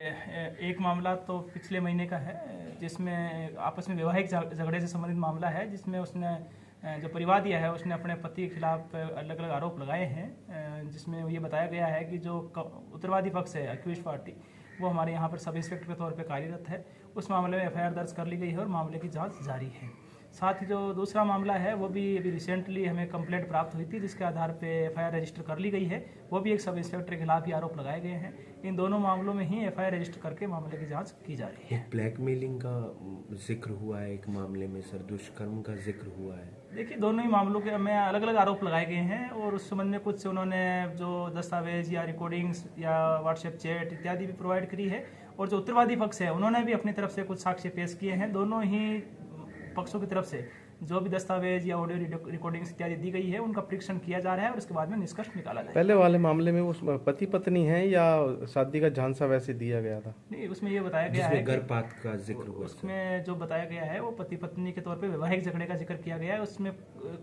एक मामला तो पिछले महीने का है जिसमें आपस में वैवाहिक झगड़े से संबंधित मामला है, जिसमें उसने जो परिवार दिया है उसने अपने पति के खिलाफ अलग अलग आरोप लगाए हैं, जिसमें ये बताया गया है कि जो उत्तरवादी पक्ष है अक्यूज पार्टी वो हमारे यहाँ पर सब इंस्पेक्टर के तौर पे कार्यरत है। उस मामले में एफआईआर दर्ज कर ली गई है और मामले की जांच जारी है। साथ ही जो दूसरा मामला है वो भी अभी रिसेंटली हमें कंप्लेंट प्राप्त हुई थी, जिसके आधार पे एफआईआर रजिस्टर कर ली गई है। वो भी एक सब इंस्पेक्टर के खिलाफ ही आरोप लगाए गए हैं। इन दोनों मामलों में ही एफआईआर रजिस्टर करके मामले की जांच की जा रही है। ब्लैकमेलिंग का जिक्र हुआ है एक मामले में, सर दुष्कर्म का जिक्र हुआ है। देखिए, दोनों ही मामलों के हमें अलग अलग आरोप लगाए गए हैं और उस संबंध में कुछ उन्होंने जो दस्तावेज या रिकॉर्डिंग्स या व्हाट्सएप चैट इत्यादि भी प्रोवाइड करी है, और जो उत्तरवादी पक्ष है उन्होंने भी अपनी तरफ से कुछ साक्ष्य पेश किए हैं। दोनों ही पक्षों की तरफ से जो भी दस्तावेज या ऑडियो रिकॉर्डिंग्स इत्यादि दी गई है उनका परीक्षण किया जा रहा है और उसके बाद में निष्कर्ष निकाला जाएगा। पहले वाले मामले में उस पति पत्नी है या शादी का झांसा वैसे दिया गया था? नहीं, उसमें ये बताया गया है गर्भपात का जिक्र हुआ। उसमें जो बताया गया है वो पति पत्नी के तौर पे वैवाहिक झगड़े का जिक्र किया गया है। उसमें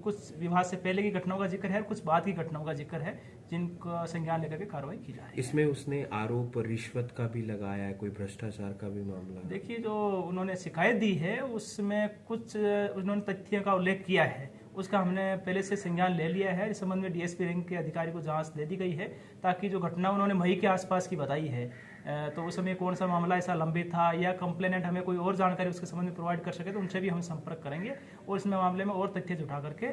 कुछ विवाह से पहले की घटनाओं का जिक्र है और कुछ बाद की घटनाओं का जिक्र है, जिनका संज्ञान लेकर के कार्रवाई की जा रही है। इसमें उसने आरोप रिश्वत का भी लगाया है, कोई भ्रष्टाचार का भी मामला। देखिए, जो उन्होंने शिकायत दी है उसमें कुछ उन्होंने तथ्य का उल्लेख किया है, उसका हमने पहले से संज्ञान ले लिया है। इस संबंध में डीएसपी रैंक के अधिकारी को जांच दे दी गई है, ताकि जो घटना उन्होंने मई के आसपास की बताई है तो उस समय कौन सा मामला ऐसा लंबित था या कंप्लेनेंट हमें कोई और जानकारी उसके संबंध में प्रोवाइड कर सके तो उनसे भी हम संपर्क करेंगे और इसमें मामले में और तथ्य जुटा करके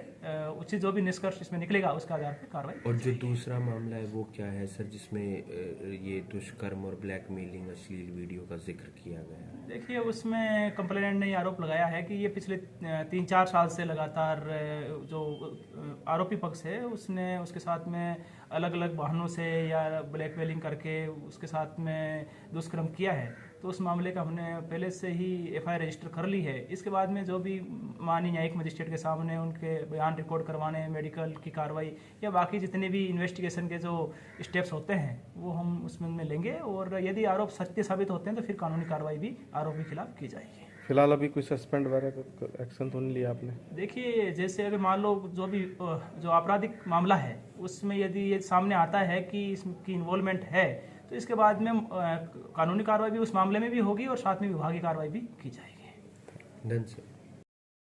उचित जो भी निष्कर्ष इसमें निकलेगा उसके आधार पर कार्रवाई। और जो दूसरा मामला है वो क्या है सर, जिसमें ये दुष्कर्म और ब्लैकमेलिंग अश्लील वीडियो का जिक्र किया गया है? देखिए, उसमें कंप्लेनेंट ने आरोप लगाया है कि ये पिछले 3-4 साल से लगातार जो आरोपी पक्ष है उसने उसके साथ में अलग अलग वाहनों से या ब्लैकमेलिंग करके उसके साथ में दुष्कर्म किया है। तो उस मामले का हमने पहले से ही एफआईआर रजिस्टर कर ली है। इसके बाद में जो भी माननीय न्यायिक मजिस्ट्रेट के सामने उनके बयान रिकॉर्ड करवाने, मेडिकल की कार्रवाई या बाकी जितने भी इन्वेस्टिगेशन के जो स्टेप्स होते हैं वो हम उसमें लेंगे, और यदि आरोप सत्य साबित होते हैं तो फिर कानूनी कार्रवाई भी आरोपी के खिलाफ की जाएगी। फिलहाल अभी कोई सस्पेंड वगैरह एक्शन तो नहीं लिया आपने? देखिए, जैसे अगर मान लो जो आपराधिक मामला है उसमें यदि ये सामने आता है कि इसकी इन्वॉल्वमेंट है तो इसके बाद में कानूनी कार्रवाई भी उस मामले में भी होगी और साथ में विभागीय कार्रवाई भी की जाएगी। धन्यवाद।